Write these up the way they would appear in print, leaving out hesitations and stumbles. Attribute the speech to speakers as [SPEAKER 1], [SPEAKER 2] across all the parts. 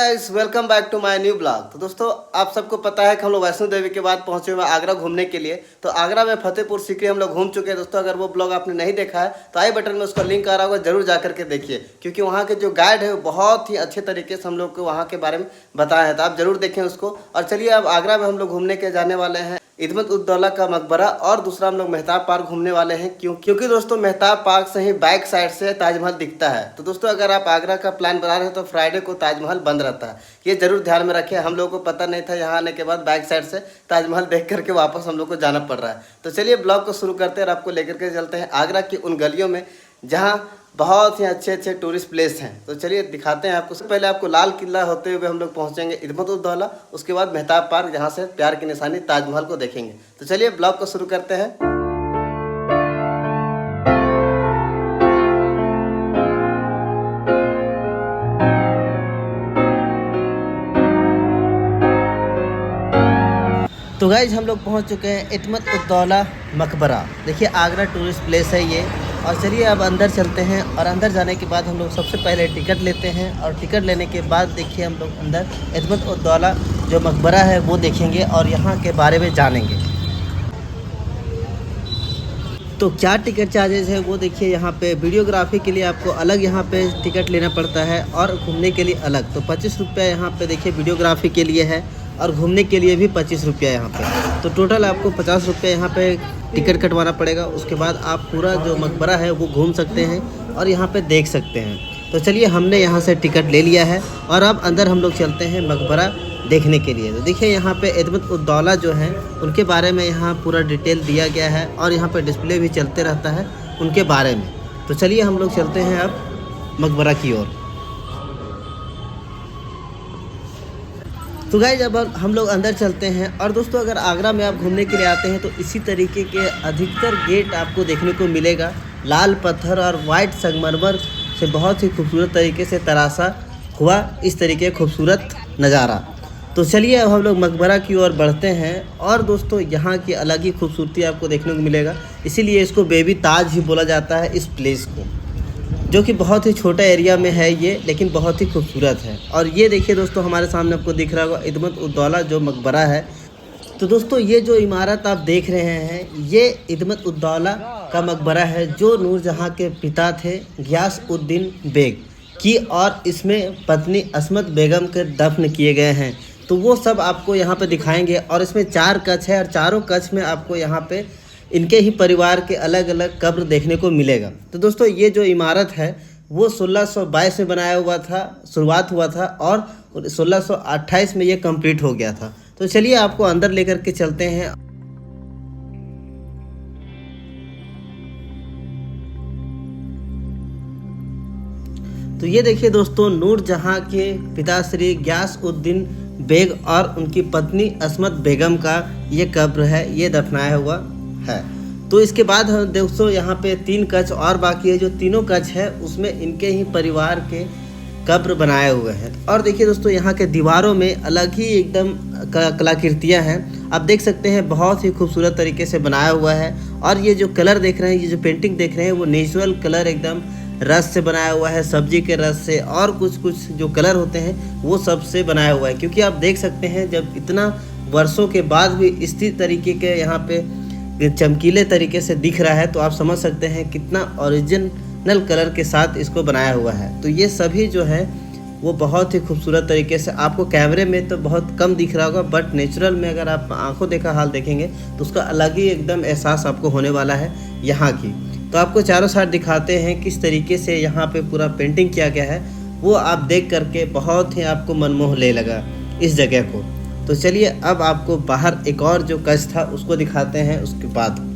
[SPEAKER 1] Guys, welcome back to my new blog. तो दोस्तों, आप सबको पता है कि हम लोग वैष्णो देवी के बाद पहुंचे हुए आगरा घूमने के लिए। तो आगरा में फतेहपुर सीकरी हम लोग घूम चुके हैं। दोस्तों, अगर वो ब्लॉग आपने नहीं देखा है तो आई बटन में उसका लिंक आ रहा होगा, जरूर जा करके देखिए, क्योंकि वहाँ के जो गाइड है वो बहुत ही अच्छे तरीके से हम लोग को वहाँ के बारे में बताया है। तो आप जरूर देखें उसको। और चलिए, अब आगरा में हम लोग घूमने के जाने वाले हैं इदमत उद दौला का मकबरा, और दूसरा हम लोग मेहताब पार्क घूमने वाले हैं। क्योंकि दोस्तों, मेहताब पार्क से ही बैक साइड से ताजमहल दिखता है। तो दोस्तों, अगर आप आगरा का प्लान बना रहे हैं तो फ्राइडे को ताजमहल बंद रहता है, ये जरूर ध्यान में रखें। हम लोगों को पता नहीं था, यहाँ आने के बाद बैक साइड से ताजमहल देख करके वापस हम लोग को जाना पड़ रहा है। तो चलिए ब्लॉग को शुरू करते हैं और आपको लेकर के चलते हैं आगरा की उन गलियों में जहाँ बहुत ही अच्छे अच्छे टूरिस्ट प्लेस हैं। तो चलिए दिखाते हैं आपको। पहले आपको लाल किला होते हुए हम लोग पहुंचेंगे इदमत उद दौला, उसके बाद मेहताब पार्क, जहां से प्यार की निशानी ताजमहल को देखेंगे। तो चलिए ब्लॉग को शुरू करते हैं। तो गाइज, हम लोग पहुंच चुके हैं इदमत उद दौला मकबरा। देखिए, आगरा टूरिस्ट प्लेस है ये। और चलिए अब अंदर चलते हैं, और अंदर जाने के बाद हम लोग सबसे पहले टिकट लेते हैं, और टिकट लेने के बाद देखिए हम लोग अंदर इदमत उद दौला जो मकबरा है वो देखेंगे और यहाँ के बारे में जानेंगे। तो क्या टिकट चार्जेस है वो देखिए। यहाँ पे वीडियोग्राफी के लिए आपको अलग यहाँ पे टिकट लेना पड़ता है, और घूमने के लिए अलग। तो 25 रुपया यहाँ पे देखिए वीडियोग्राफी के लिए है, और घूमने के लिए भी 25 रुपया यहाँ पे। तो टोटल आपको 50 रुपया यहाँ पे टिकट कटवाना पड़ेगा। उसके बाद आप पूरा जो मकबरा है वो घूम सकते हैं और यहाँ पे देख सकते हैं। तो चलिए, हमने यहाँ से टिकट ले लिया है और अब अंदर हम लोग चलते हैं मकबरा देखने के लिए। तो देखिए, यहाँ पे इदमत उद दौला जो हैं उनके बारे में यहाँ पूरा डिटेल दिया गया है, और यहाँ पे डिस्प्ले भी चलते रहता है उनके बारे में। तो चलिए हम लोग चलते हैं अब मकबरा की ओर। तो गाइस, अब हम लोग अंदर चलते हैं। और दोस्तों, अगर आगरा में आप घूमने के लिए आते हैं तो इसी तरीके के अधिकतर गेट आपको देखने को मिलेगा। लाल पत्थर और वाइट संगमरमर से बहुत ही खूबसूरत तरीके से तराशा हुआ इस तरीके खूबसूरत नज़ारा। तो चलिए अब हम लोग मकबरा की ओर बढ़ते हैं। और दोस्तों, यहाँ की अलग ही खूबसूरती आपको देखने को मिलेगा, इसीलिए इसको बेबी ताज ही बोला जाता है इस प्लेस को, जो कि बहुत ही छोटा एरिया में है ये, लेकिन बहुत ही खूबसूरत है। और ये देखिए दोस्तों, हमारे सामने आपको दिख रहा होगा इदमत उद दौला जो मकबरा है। तो दोस्तों, ये जो इमारत आप देख रहे हैं ये इदमत उद दौला का मकबरा है, जो नूरजहाँ के पिता थे गियास उद्दीन बेग की, और इसमें पत्नी अस्मत बेगम के दफन किए गए हैं। तो वो सब आपको यहाँ पे दिखाएंगे। और इसमें 4 कक्ष है, और चारों कक्ष में आपको यहाँ पे इनके ही परिवार के अलग अलग कब्र देखने को मिलेगा। तो दोस्तों, ये जो इमारत है वो 1622 में बनाया हुआ था, शुरुआत हुआ था, और 1628 में ये कंप्लीट हो गया था। तो चलिए आपको अंदर लेकर के चलते हैं। तो ये देखिए दोस्तों, नूरजहाँ के पिता श्री गियास उद्दीन बेग और उनकी पत्नी अस्मत बेगम का ये कब्र है, ये दफनाया हुआ है। तो इसके बाद दोस्तों, यहाँ पे 3 कक्ष और बाकी है। जो तीनों कक्ष है उसमें इनके ही परिवार के कब्र बनाए हुए हैं। और देखिए दोस्तों, यहाँ के दीवारों में अलग ही एकदम कलाकृतियाँ हैं, आप देख सकते हैं, बहुत ही खूबसूरत तरीके से बनाया हुआ है। और ये जो कलर देख रहे हैं, ये जो पेंटिंग देख रहे हैं, वो नेचुरल कलर एकदम रस से बनाया हुआ है, सब्जी के रस से, और कुछ जो कलर होते हैं वो सब से बनाया हुआ है। क्योंकि आप देख सकते हैं, जब इतना वर्षों के बाद भी इसी तरीके के यहाँ पे चमकीले तरीके से दिख रहा है, तो आप समझ सकते हैं कितना ओरिजिनल कलर के साथ इसको बनाया हुआ है। तो ये सभी जो है वो बहुत ही खूबसूरत तरीके से, आपको कैमरे में तो बहुत कम दिख रहा होगा, बट नेचुरल में अगर आप आंखों देखा हाल देखेंगे तो उसका अलग ही एकदम एहसास आपको होने वाला है यहाँ की। तो आपको चारों साइड दिखाते हैं किस तरीके से यहाँ पे पूरा पेंटिंग किया गया है, वो आप देख करके बहुत ही आपको मनमोह ले लगा इस जगह को। तो चलिए अब आपको बाहर एक और जो कक्ष था उसको दिखाते हैं उसके बाद।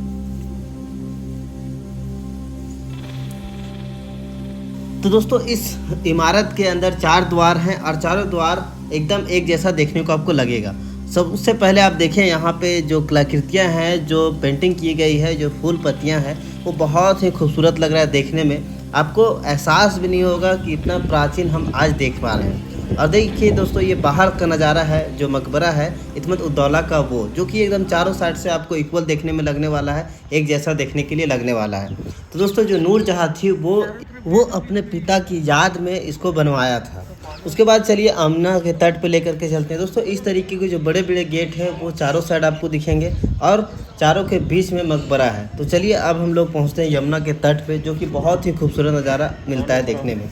[SPEAKER 1] तो दोस्तों, इस इमारत के अंदर 4 द्वार हैं, और चारों द्वार एकदम एक जैसा देखने को आपको लगेगा। सबसे पहले आप देखें, यहाँ पे जो कलाकृतियाँ हैं, जो पेंटिंग की गई है, जो फूल पत्तियाँ हैं, वो बहुत ही खूबसूरत लग रहा है देखने में। आपको एहसास भी नहीं होगा कि इतना प्राचीन हम आज देख पा रहे हैं। और देखिए दोस्तों, ये बाहर का नज़ारा है जो मकबरा है इदमत उद दौला का, वो जो कि एकदम चारों साइड से आपको इक्वल देखने में लगने वाला है, एक जैसा देखने के लिए लगने वाला है। तो दोस्तों, जो नूरजहाँ थी वो अपने पिता की याद में इसको बनवाया था। उसके बाद चलिए आमना के तट पे लेकर के चलते हैं दोस्तों। इस तरीके के जो बड़े बड़े गेट हैं वो चारों साइड आपको दिखेंगे और चारों के बीच में मकबरा है। तो चलिए अब हम लोग पहुंचते हैं यमुना के तट पे, जो कि बहुत ही खूबसूरत नज़ारा मिलता है देखने में।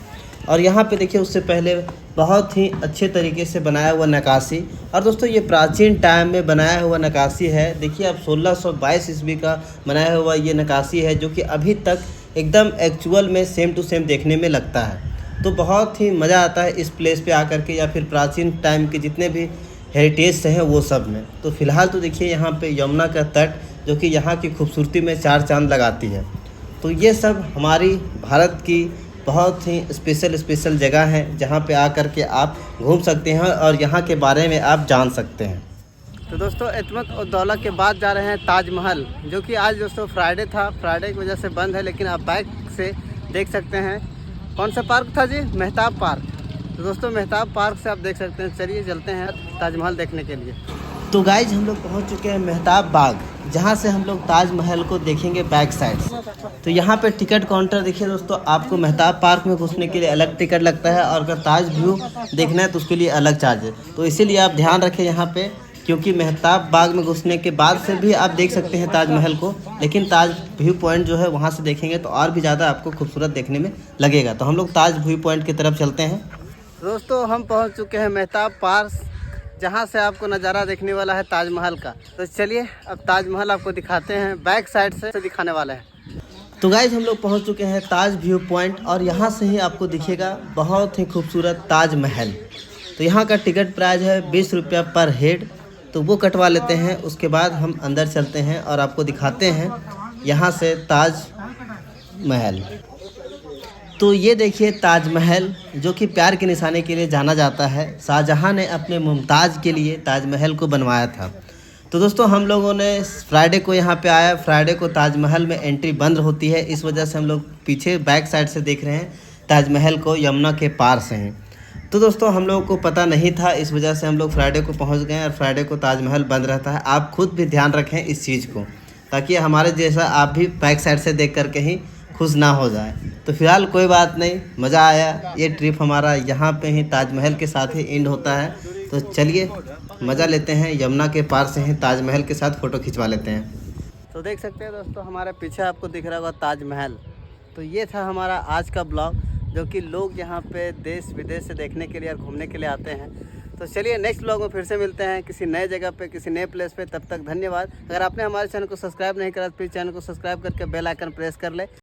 [SPEAKER 1] और यहाँ पे देखिए उससे पहले बहुत ही अच्छे तरीके से बनाया हुआ नक्काशी, और दोस्तों ये प्राचीन टाइम में बनाया हुआ नक्काशी है। देखिए अब 1622 ईस्वी का बनाया हुआ ये नक्काशी है, जो कि अभी तक एकदम एक्चुअल में सेम टू सेम देखने में लगता है। तो बहुत ही मज़ा आता है इस प्लेस पे आकर के, या फिर प्राचीन टाइम के जितने भी हेरिटेज हैं वो सब में। तो फिलहाल तो देखिए यहाँ पे यमुना का तट, जो कि यहाँ की खूबसूरती में चार चांद लगाती है। तो ये सब हमारी भारत की बहुत ही स्पेशल जगह हैं, जहाँ पे आकर के आप घूम सकते हैं और यहाँ के बारे में आप जान सकते हैं। तो दोस्तों इतमत और दौला के बाद जा रहे हैं ताजमहल, जो कि आज दोस्तों फ्राइडे था, फ्राइडे की वजह से बंद है, लेकिन आप बाइक से देख सकते हैं। कौन सा पार्क था जी? मेहताब पार्क। तो दोस्तों मेहताब पार्क से आप देख सकते हैं। चलिए चलते हैं ताजमहल देखने के लिए। तो गाइज हम लोग पहुंच चुके हैं मेहताब बाग, जहां से हम लोग ताजमहल को देखेंगे बैक साइड से। तो यहां पे टिकट काउंटर देखिए दोस्तों, आपको मेहताब पार्क में घुसने के लिए अलग टिकट लगता है, और अगर ताज व्यू देखना है तो उसके लिए अलग चार्ज है। तो इसीलिए आप ध्यान रखें यहाँ पे, क्योंकि मेहताब बाग में घुसने के बाद से भी आप देख सकते हैं ताजमहल को, लेकिन ताज व्यू पॉइंट जो है वहाँ से देखेंगे तो और भी ज़्यादा आपको खूबसूरत देखने में लगेगा। तो हम लोग ताज व्यू पॉइंट की तरफ चलते हैं। दोस्तों हम पहुँच चुके हैं मेहताब पार्क, जहाँ से आपको नज़ारा देखने वाला है ताजमहल का। तो चलिए अब ताजमहल आपको दिखाते हैं, बैक साइड से दिखाने वाला है। तो गाइज हम लोग पहुँच चुके हैं ताज व्यू पॉइंट, और यहाँ से ही आपको दिखेगा बहुत ही खूबसूरत ताजमहल। तो यहाँ का टिकट प्राइस है 20 रुपया पर हेड, तो वो कटवा लेते हैं। उसके बाद हम अंदर चलते हैं और आपको दिखाते हैं यहाँ से ताजमहल। तो ये देखिए ताजमहल, जो कि प्यार के निशाने के लिए जाना जाता है। शाहजहां ने अपने मुमताज़ के लिए ताजमहल को बनवाया था। तो दोस्तों हम लोगों ने फ्राइडे को यहाँ पे आया। फ्राइडे को ताजमहल में एंट्री बंद होती है, इस वजह से हम लोग पीछे बैक साइड से देख रहे हैं ताजमहल को, यमुना के पार से हैं। तो दोस्तों हम लोगों को पता नहीं था, इस वजह से हम लोग फ्राइडे को पहुँच गए, और फ्राइडे को ताजमहल बंद रहता है। आप खुद भी ध्यान रखें इस चीज़ को, ताकि हमारे जैसा आप भी बैक साइड से देख करके ही खुश ना हो जाए। तो फिलहाल कोई बात नहीं, मज़ा आया। ये ट्रिप हमारा यहाँ पे ही ताजमहल के साथ ही एंड होता है। तो चलिए मज़ा लेते हैं, यमुना के पार से ही ताजमहल के साथ फ़ोटो खिंचवा लेते हैं। तो देख सकते हैं दोस्तों हमारे पीछे आपको दिख रहा होगा ताजमहल। तो ये था हमारा आज का ब्लॉग, जो कि लोग यहाँ पे देश विदेश से देखने के लिए और घूमने के लिए आते हैं। तो चलिए नेक्स्ट ब्लॉग में फिर से मिलते हैं किसी नए जगह पे, किसी नए प्लेस पे। तब तक धन्यवाद। अगर आपने हमारे चैनल को सब्सक्राइब नहीं करा तो प्लीज़ चैनल को सब्सक्राइब करके बेल आइकन प्रेस कर ले।